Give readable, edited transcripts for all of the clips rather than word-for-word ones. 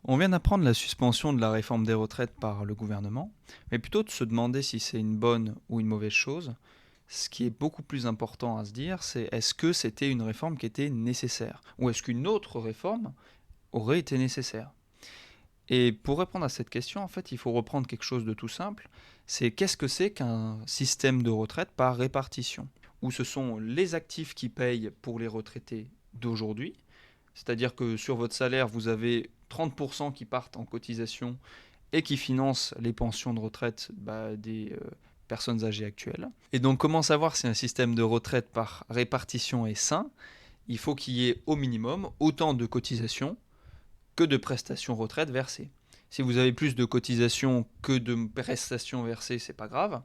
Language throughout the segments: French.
On vient d'apprendre la suspension de la réforme des retraites par le gouvernement, mais plutôt de se demander si c'est une bonne ou une mauvaise chose. Ce qui est beaucoup plus important à se dire, c'est est-ce que c'était une réforme qui était nécessaire ou est-ce qu'une autre réforme aurait été nécessaire. Et pour répondre à cette question, en fait, il faut reprendre quelque chose de tout simple. C'est qu'est-ce que c'est qu'un système de retraite par répartition, où ce sont les actifs qui payent pour les retraités d'aujourd'hui. C'est-à-dire que sur votre salaire, vous avez 30% qui partent en cotisation et qui financent les pensions de retraite des personnes âgées actuelles. Et donc comment savoir si un système de retraite par répartition est sain? Il faut qu'il y ait au minimum autant de cotisations que de prestations retraite versées. Si vous avez plus de cotisations que de prestations versées, c'est pas grave.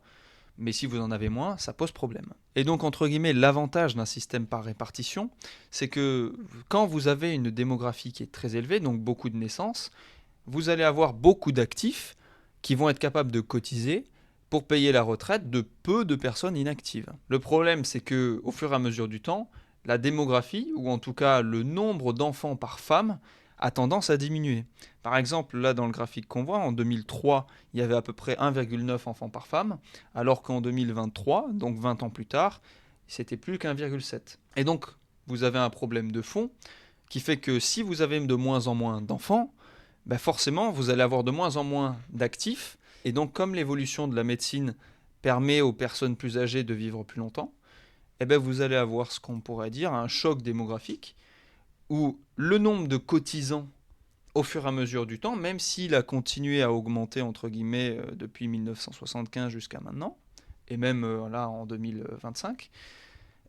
Mais si vous en avez moins, ça pose problème. Et donc, entre guillemets, l'avantage d'un système par répartition, c'est que quand vous avez une démographie qui est très élevée, donc beaucoup de naissances, vous allez avoir beaucoup d'actifs qui vont être capables de cotiser pour payer la retraite de peu de personnes inactives. Le problème, c'est que au fur et à mesure du temps, la démographie, ou en tout cas le nombre d'enfants par femme, a tendance à diminuer. Par exemple, là dans le graphique qu'on voit, en 2003, il y avait à peu près 1,9 enfants par femme, alors qu'en 2023, donc 20 ans plus tard, c'était plus qu'1,7. Et donc, vous avez un problème de fond qui fait que si vous avez de moins en moins d'enfants, forcément, vous allez avoir de moins en moins d'actifs. Et donc, comme l'évolution de la médecine permet aux personnes plus âgées de vivre plus longtemps, vous allez avoir ce qu'on pourrait dire un choc démographique où le nombre de cotisants au fur et à mesure du temps, même s'il a continué à augmenter entre guillemets depuis 1975 jusqu'à maintenant, et même là en 2025,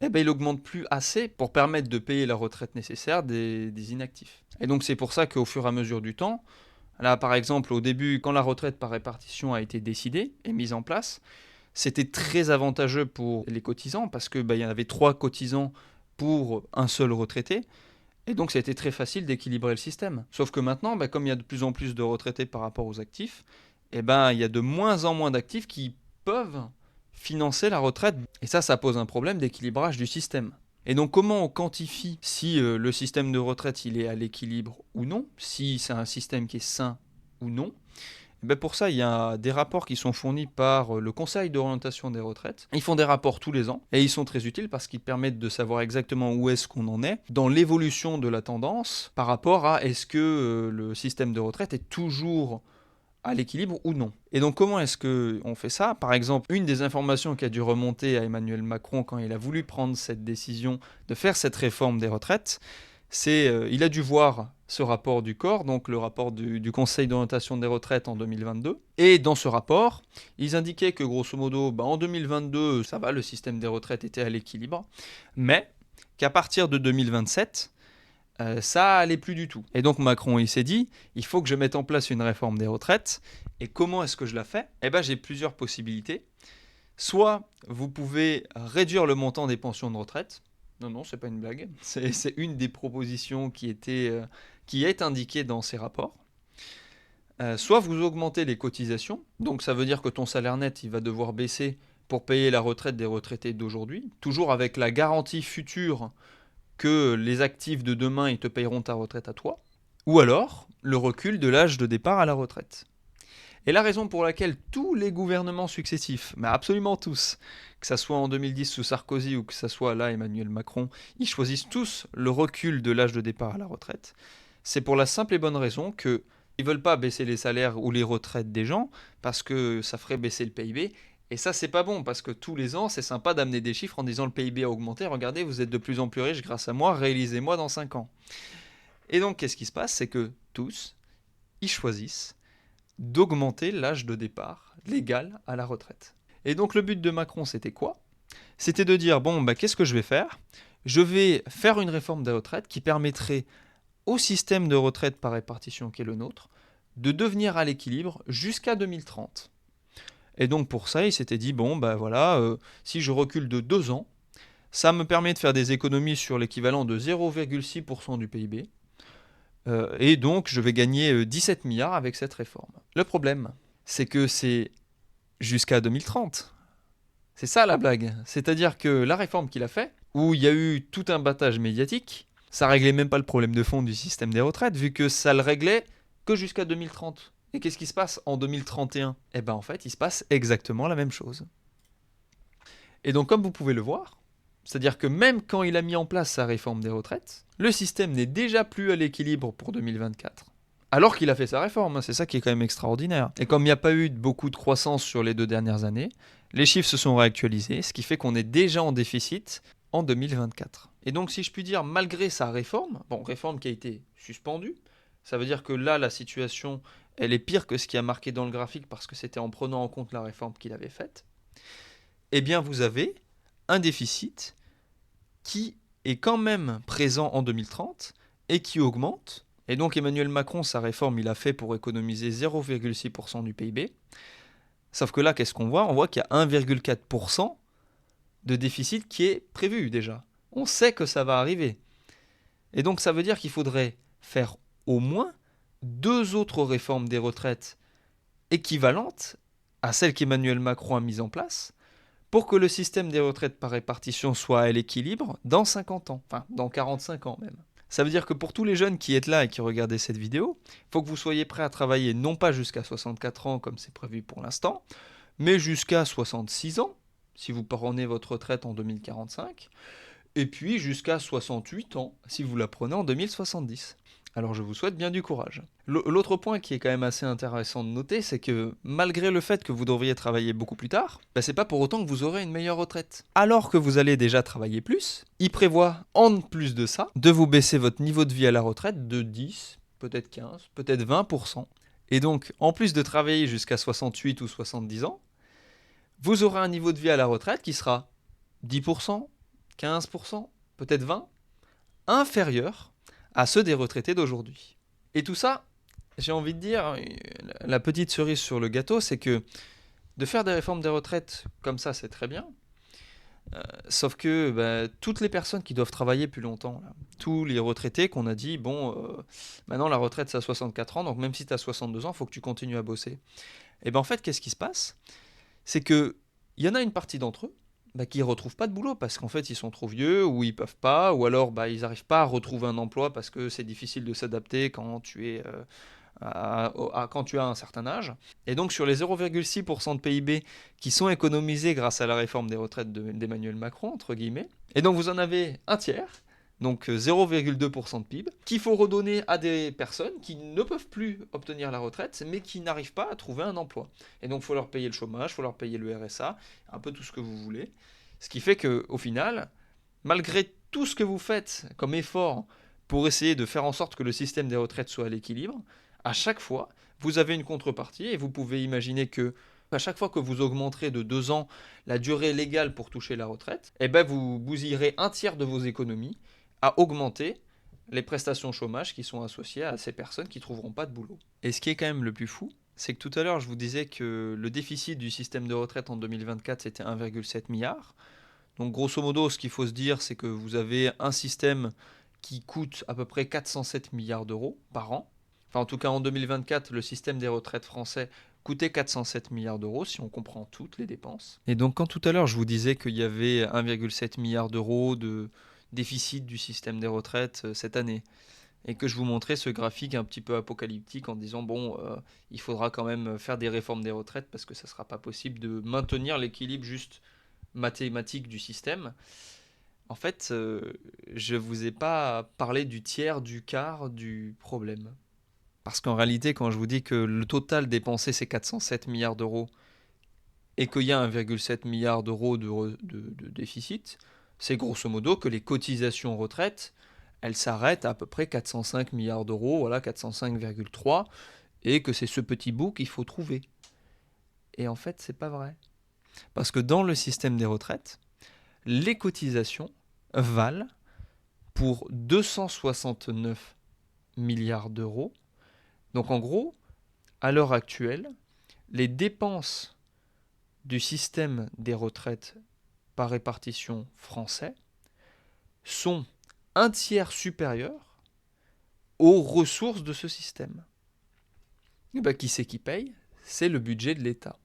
il augmente plus assez pour permettre de payer la retraite nécessaire des inactifs. Et donc c'est pour ça qu'au fur et à mesure du temps, là par exemple au début, quand la retraite par répartition a été décidée et mise en place, c'était très avantageux pour les cotisants parce que il y en avait 3 cotisants pour un seul retraité. Et donc, ça a été très facile d'équilibrer le système. Sauf que maintenant, comme il y a de plus en plus de retraités par rapport aux actifs, il y a de moins en moins d'actifs qui peuvent financer la retraite. Et ça pose un problème d'équilibrage du système. Et donc, comment on quantifie si le système de retraite il est à l'équilibre ou non, si c'est un système qui est sain ou non? Pour ça, il y a des rapports qui sont fournis par le Conseil d'orientation des retraites. Ils font des rapports tous les ans et ils sont très utiles parce qu'ils permettent de savoir exactement où est-ce qu'on en est dans l'évolution de la tendance par rapport à est-ce que le système de retraite est toujours à l'équilibre ou non. Et donc comment est-ce qu'on fait ça? Par exemple, une des informations qui a dû remonter à Emmanuel Macron quand il a voulu prendre cette décision de faire cette réforme des retraites, c'est il a dû voir ce rapport du COR, donc le rapport du Conseil d'orientation des retraites en 2022. Et dans ce rapport, ils indiquaient que grosso modo, en 2022, ça va, le système des retraites était à l'équilibre, mais qu'à partir de 2027, ça allait plus du tout. Et donc Macron, il s'est dit, il faut que je mette en place une réforme des retraites. Et comment est-ce que je la fais? J'ai plusieurs possibilités. Soit vous pouvez réduire le montant des pensions de retraite. Non, c'est pas une blague. C'est une des propositions qui est indiquée dans ces rapports. Soit vous augmentez les cotisations. Donc ça veut dire que ton salaire net, il va devoir baisser pour payer la retraite des retraités d'aujourd'hui. Toujours avec la garantie future que les actifs de demain, ils te payeront ta retraite à toi. Ou alors, le recul de l'âge de départ à la retraite. Et la raison pour laquelle tous les gouvernements successifs, mais absolument tous, que ce soit en 2010 sous Sarkozy ou que ce soit là Emmanuel Macron, ils choisissent tous le recul de l'âge de départ à la retraite, c'est pour la simple et bonne raison qu'ils ne veulent pas baisser les salaires ou les retraites des gens parce que ça ferait baisser le PIB. Et ça, c'est pas bon parce que tous les ans, c'est sympa d'amener des chiffres en disant le PIB a augmenté. Regardez, vous êtes de plus en plus riches grâce à moi, réalisez-moi dans 5 ans. Et donc, qu'est-ce qui se passe? C'est que tous, ils choisissent d'augmenter l'âge de départ légal à la retraite. Et donc le but de Macron, c'était quoi? C'était de dire, qu'est-ce que je vais faire? Je vais faire une réforme des retraites qui permettrait au système de retraite par répartition qui est le nôtre de devenir à l'équilibre jusqu'à 2030. Et donc pour ça, il s'était dit, si je recule de 2 ans, ça me permet de faire des économies sur l'équivalent de 0,6% du PIB. Et donc, je vais gagner 17 milliards avec cette réforme. Le problème, c'est que c'est jusqu'à 2030. C'est ça la blague. C'est-à-dire que la réforme qu'il a fait, où il y a eu tout un battage médiatique, ça réglait même pas le problème de fond du système des retraites, vu que ça le réglait que jusqu'à 2030. Et qu'est-ce qui se passe en 2031? Eh ben en fait, il se passe exactement la même chose. Et donc comme vous pouvez le voir, c'est-à-dire que même quand il a mis en place sa réforme des retraites, le système n'est déjà plus à l'équilibre pour 2024. Alors qu'il a fait sa réforme, c'est ça qui est quand même extraordinaire. Et comme il n'y a pas eu beaucoup de croissance sur les 2 dernières années, les chiffres se sont réactualisés, ce qui fait qu'on est déjà en déficit en 2024. Et donc si je puis dire, malgré sa réforme, réforme qui a été suspendue, ça veut dire que là, la situation, elle est pire que ce qui a marqué dans le graphique parce que c'était en prenant en compte la réforme qu'il avait faite, eh bien vous avez un déficit qui est quand même présent en 2030 et qui augmente. Et donc Emmanuel Macron, sa réforme, il a fait pour économiser 0,6% du PIB. Sauf que là, qu'est-ce qu'on voit? On voit qu'il y a 1,4% de déficit qui est prévu déjà. On sait que ça va arriver. Et donc ça veut dire qu'il faudrait faire au moins 2 autres réformes des retraites équivalentes à celles qu'Emmanuel Macron a mises en place pour que le système des retraites par répartition soit à l'équilibre dans 50 ans, enfin dans 45 ans même. Ça veut dire que pour tous les jeunes qui êtes là et qui regardez cette vidéo, il faut que vous soyez prêts à travailler non pas jusqu'à 64 ans comme c'est prévu pour l'instant, mais jusqu'à 66 ans, si vous prenez votre retraite en 2045, et puis jusqu'à 68 ans, si vous la prenez en 2070. Alors je vous souhaite bien du courage. L'autre point qui est quand même assez intéressant de noter, c'est que malgré le fait que vous devriez travailler beaucoup plus tard, c'est pas pour autant que vous aurez une meilleure retraite. Alors que vous allez déjà travailler plus, il prévoit en plus de ça de vous baisser votre niveau de vie à la retraite de 10, peut-être 15, peut-être 20%. Et donc, en plus de travailler jusqu'à 68 ou 70 ans, vous aurez un niveau de vie à la retraite qui sera 10%, 15%, peut-être 20%, inférieur à ceux des retraités d'aujourd'hui. Et tout ça, j'ai envie de dire, la petite cerise sur le gâteau, c'est que de faire des réformes des retraites comme ça, c'est très bien. Sauf que toutes les personnes qui doivent travailler plus longtemps, là, tous les retraités qu'on a dit, maintenant la retraite c'est à 64 ans, donc même si tu as 62 ans, il faut que tu continues à bosser. Et en fait, qu'est-ce qui se passe? C'est qu'il y en a une partie d'entre eux qui ne retrouvent pas de boulot parce qu'en fait ils sont trop vieux ou ils peuvent pas, ou alors ils n'arrivent pas à retrouver un emploi parce que c'est difficile de s'adapter quand tu es quand tu as un certain âge. Et donc sur les 0,6% de PIB qui sont économisés grâce à la réforme des retraites d'Emmanuel Macron, entre guillemets, et donc vous en avez un tiers, donc 0,2% de PIB, qu'il faut redonner à des personnes qui ne peuvent plus obtenir la retraite, mais qui n'arrivent pas à trouver un emploi. Et donc il faut leur payer le chômage, il faut leur payer le RSA, un peu tout ce que vous voulez. Ce qui fait qu'au final, malgré tout ce que vous faites comme effort pour essayer de faire en sorte que le système des retraites soit à l'équilibre, à chaque fois, vous avez une contrepartie et vous pouvez imaginer que à chaque fois que vous augmenterez de 2 ans la durée légale pour toucher la retraite, vous bousillerez un tiers de vos économies à augmenter les prestations chômage qui sont associées à ces personnes qui ne trouveront pas de boulot. Et ce qui est quand même le plus fou, c'est que tout à l'heure je vous disais que le déficit du système de retraite en 2024 c'était 1,7 milliard. Donc grosso modo, ce qu'il faut se dire, c'est que vous avez un système qui coûte à peu près 407 milliards d'euros par an. Enfin, en tout cas, en 2024, le système des retraites français coûtait 407 milliards d'euros si on comprend toutes les dépenses. Et donc, quand tout à l'heure, je vous disais qu'il y avait 1,7 milliard d'euros de déficit du système des retraites cette année, et que je vous montrais ce graphique un petit peu apocalyptique en disant il faudra quand même faire des réformes des retraites parce que ça ne sera pas possible de maintenir l'équilibre juste mathématique du système. En fait, je ne vous ai pas parlé du tiers, du quart du problème. Parce qu'en réalité, quand je vous dis que le total dépensé, c'est 407 milliards d'euros et qu'il y a 1,7 milliard d'euros de déficit, c'est grosso modo que les cotisations retraite, elles s'arrêtent à peu près 405 milliards d'euros, voilà 405,3, et que c'est ce petit bout qu'il faut trouver. Et en fait, c'est pas vrai. Parce que dans le système des retraites, les cotisations valent pour 269 milliards d'euros. Donc en gros, à l'heure actuelle, les dépenses du système des retraites par répartition français sont un tiers supérieures aux ressources de ce système. Et qui c'est qui paye? C'est le budget de l'État.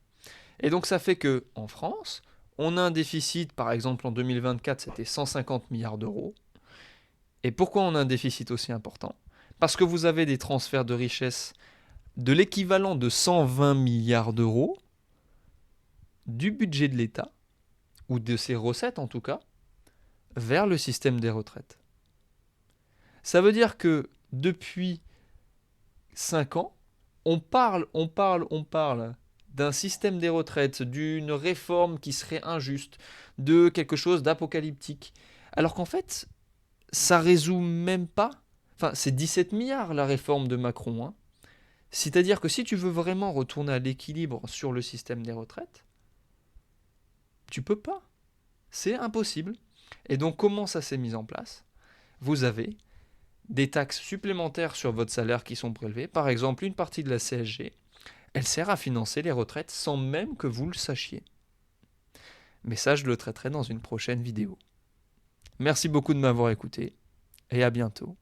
Et donc ça fait que en France, on a un déficit, par exemple en 2024, c'était 150 milliards d'euros. Et pourquoi on a un déficit aussi important? Parce que vous avez des transferts de richesse de l'équivalent de 120 milliards d'euros du budget de l'État, ou de ses recettes en tout cas, vers le système des retraites. Ça veut dire que depuis 5 ans, on parle d'un système des retraites, d'une réforme qui serait injuste, de quelque chose d'apocalyptique. Alors qu'en fait, ça résout même pas. Enfin, c'est 17 milliards la réforme de Macron. Hein. C'est-à-dire que si tu veux vraiment retourner à l'équilibre sur le système des retraites, tu peux pas. C'est impossible. Et donc, comment ça s'est mis en place? Vous avez des taxes supplémentaires sur votre salaire qui sont prélevées. Par exemple, une partie de la CSG, elle sert à financer les retraites sans même que vous le sachiez. Mais ça, je le traiterai dans une prochaine vidéo. Merci beaucoup de m'avoir écouté et à bientôt.